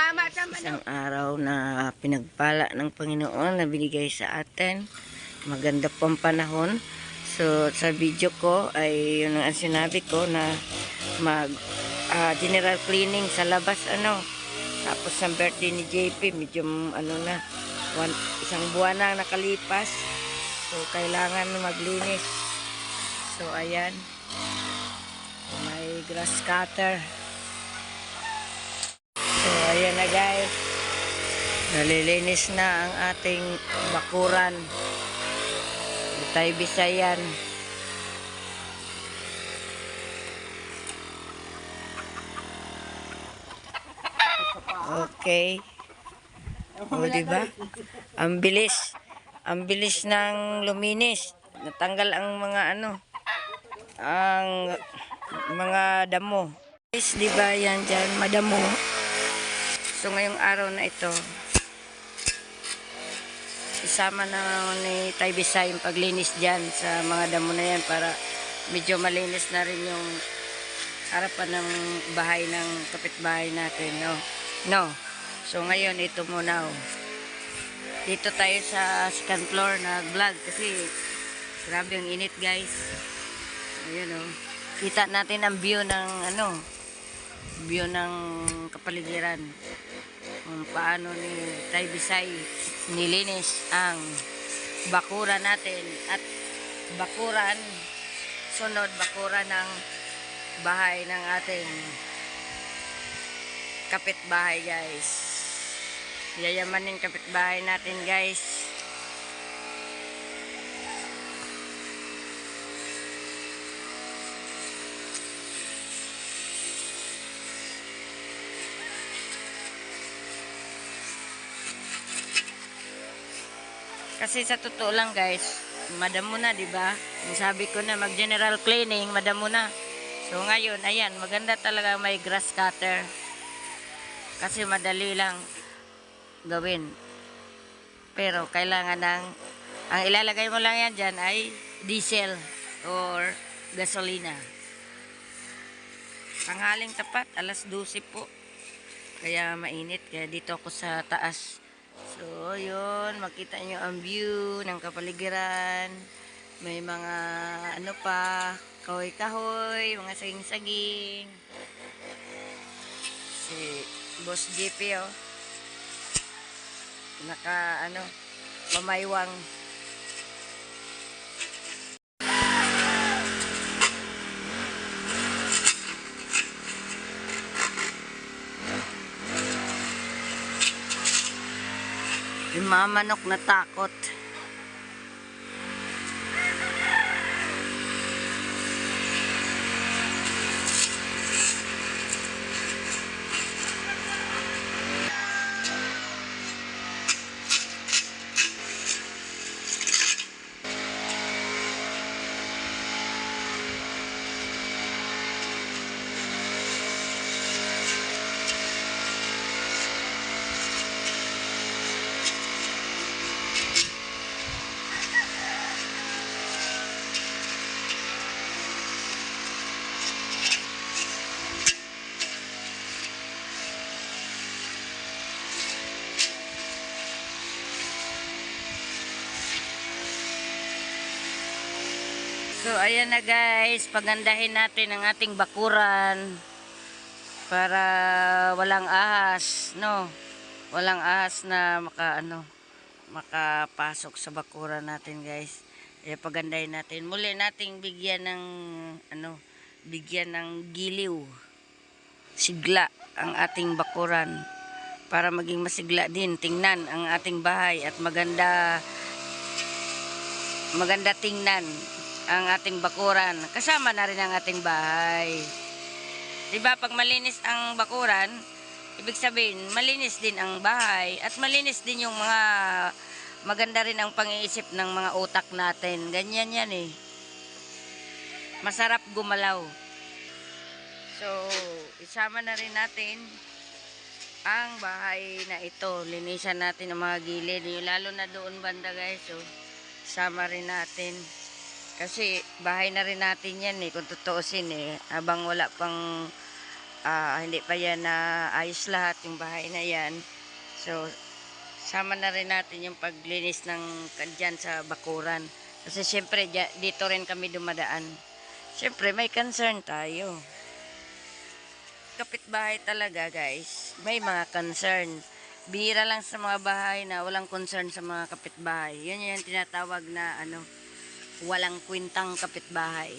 Isang araw na pinagpala ng Panginoon na binigay sa atin. Maganda pong panahon. So, sa video ko ay yun ang sinabi ko na mag general cleaning sa labas. Tapos sa birthday ni JP, medyo isang buwan na nakalipas. So, kailangan maglinis. So, ayan. May grass cutter. So, ayan na guys. Nalilinis na ang ating bakuran. Tay Bisayan. Okay. O, diba? Ang bilis. Ang bilis ng luminis. Natanggal ang mga ang mga damo. Guys, diba yan dyan, madamo. So, ngayong araw na ito, isama na ni Tay Bisay yung paglinis dyan sa mga damo na yan para medyo malinis na rin yung harapan ng bahay ng kapitbahay natin, no? So, ngayon, ito muna, Dito tayo sa second floor na vlog kasi grabe ang init, guys. Ayun, kita natin ang view ng, view ng kapaligiran. Kung paano ni Tay Bisay nilinis ang bakuran natin at bakuran, sunod bakuran ng bahay ng ating kapitbahay, guys. Yayamanin kapitbahay natin, guys. Kasi sa totoo lang, guys, madamo na, 'di ba? Sabi ko na mag-general cleaning, madamo na. So ngayon, ayan, maganda talaga may grass cutter. Kasi madali lang gawin. Pero kailangan ang ilalagay mo lang yan diyan ay diesel or gasolina. Tanghaling tapat, 12:00 po. Kaya mainit, kaya dito ako sa taas. So, yun, makita nyo ang view ng kapaligiran. May mga, kahoy-kahoy, mga saging-saging. Si Boss JP, pamaywang. Yung mga manok na takot. So, ayan na guys, pagandahin natin ang ating bakuran para walang ahas, walang ahas na makapasok sa bakuran natin, guys. Kaya pagandahin natin. Muli nating bigyan ng giliw, sigla ang ating bakuran para maging masigla din tingnan ang ating bahay at maganda tingnan ang ating bakuran. Kasama na rin ang ating bahay. Diba, pag malinis ang bakuran, ibig sabihin, malinis din ang bahay at malinis din yung maganda rin ang pang-iisip ng mga utak natin. Ganyan yan Masarap gumalaw. So, isama na rin natin ang bahay na ito. Linisan natin ang mga gilid. Lalo na doon banda, guys. So, isama rin natin. Kasi bahay na rin natin yan kung tutuusin habang wala pang hindi pa yan na ayos lahat yung bahay na yan. So, sama na rin natin yung paglinis ng dyan sa bakuran. Kasi syempre, dito rin kami dumadaan. Syempre, may concern tayo. Kapitbahay talaga, guys. May mga concern. Bihira lang sa mga bahay na walang concern sa mga kapitbahay. Yun yung tinatawag na walang kwintang kapitbahay.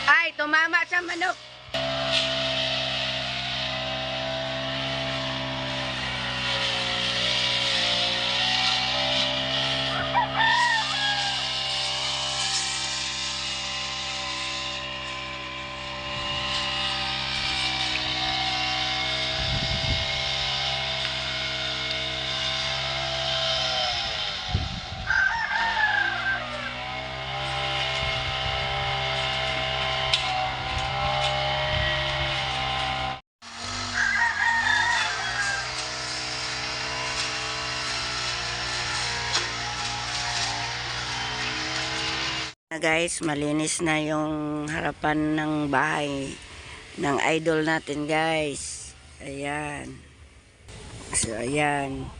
Ay, tumama sa manok. Guys, malinis na yung harapan ng bahay ng idol natin, guys. Ayan. So, ayan.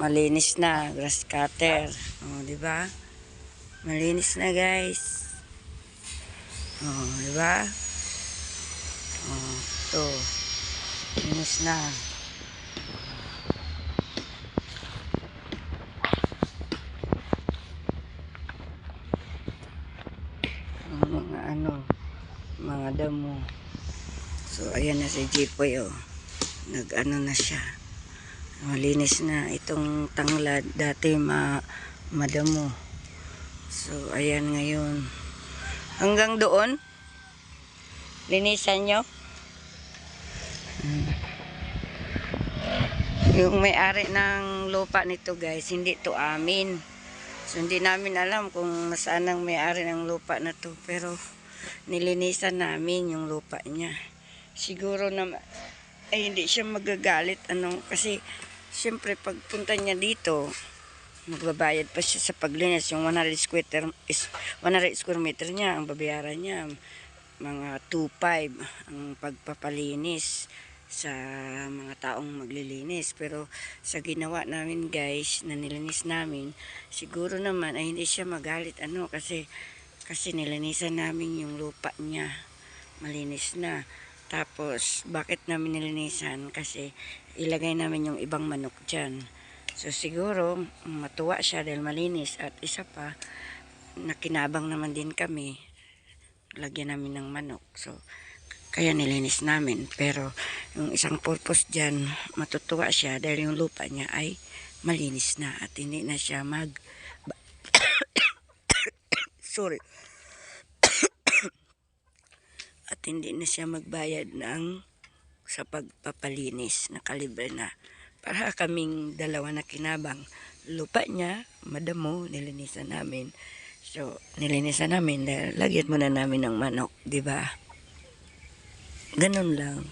Malinis na, grass cutter. Oh, di ba? Malinis na, guys. Oh, di ba? Oh, to. Malinis na. Mga damo. So ayan na si Jipoy, oh. Nag-ano na siya. Malinis na itong tanglad, dati madamo. So ayan ngayon. Hanggang doon linisan nyo. Yung may-ari ng lupa nito, guys, hindi to amin. So hindi namin alam kung saan ang may-ari ng lupa na to, pero nilinisan namin yung lupa niya. Siguro na hindi siya magagalit kasi siyempre pagpunta niya dito magbabayad pa siya sa paglinis. Yung 100 square meter niya ang babayaran niya, mga 2.5 ang pagpapalinis sa mga taong maglilinis. Pero sa ginawa namin, guys, na nilinis namin, siguro naman ay hindi siya magalit kasi nilinisan namin yung lupa niya. Malinis na. Tapos, bakit namin nilinisan? Kasi ilagay namin yung ibang manok dyan. So, siguro, matuwa siya dahil malinis. At isa pa, nakinabang naman din kami. Lagyan namin ng manok. So, Kaya nilinis namin. Pero yung isang purpose dyan, matutuwa siya dahil yung lupa niya ay malinis na at hindi na siya sorry. At hindi na siya magbayad sa pagpapalinis. Nakalibre na. Para kaming dalawa na kinabang. Lupa niya, madamo, nilinisan namin. So, nilinisan namin dahil lagyan muna namin ng manok, di ba? Ganun lang.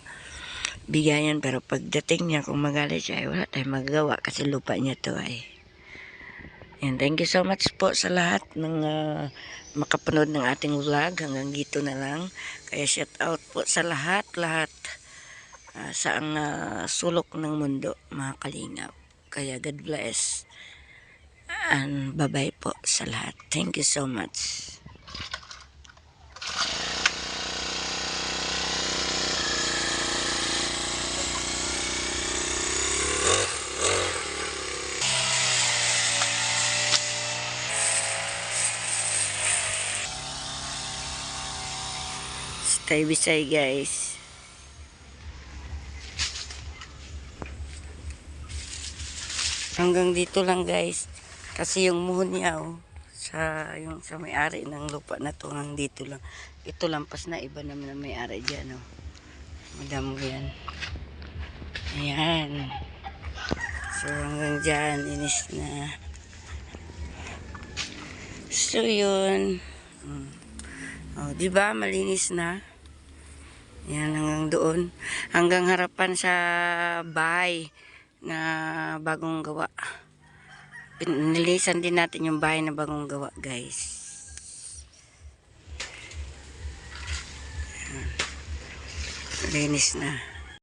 Bigayan, pero pagdating niya, kung magalit siya, ay wala tayong magagawa kasi lupa niya to ay. And thank you so much po sa lahat ng makapanood ng ating vlog. Hanggang dito na lang. Kaya shout out po sa lahat sa ang sulok ng mundo, mga kalingap. Kaya God bless. And bye-bye po sa lahat. Thank you so much. Stay beside guys. Hanggang dito lang guys. Kasi yung muhon niya sa may-ari ng lupa na to hanggang dito lang. Ito lampas na iba naman ang may-ari diyan Madam yan. Ayan. So hanggang dyan inis na. So yun. Di ba malinis na? Yan hanggang doon. Hanggang harapan sa bahay na bagong gawa. Nilisan din natin yung bahay na bagong gawa, guys. Linis na.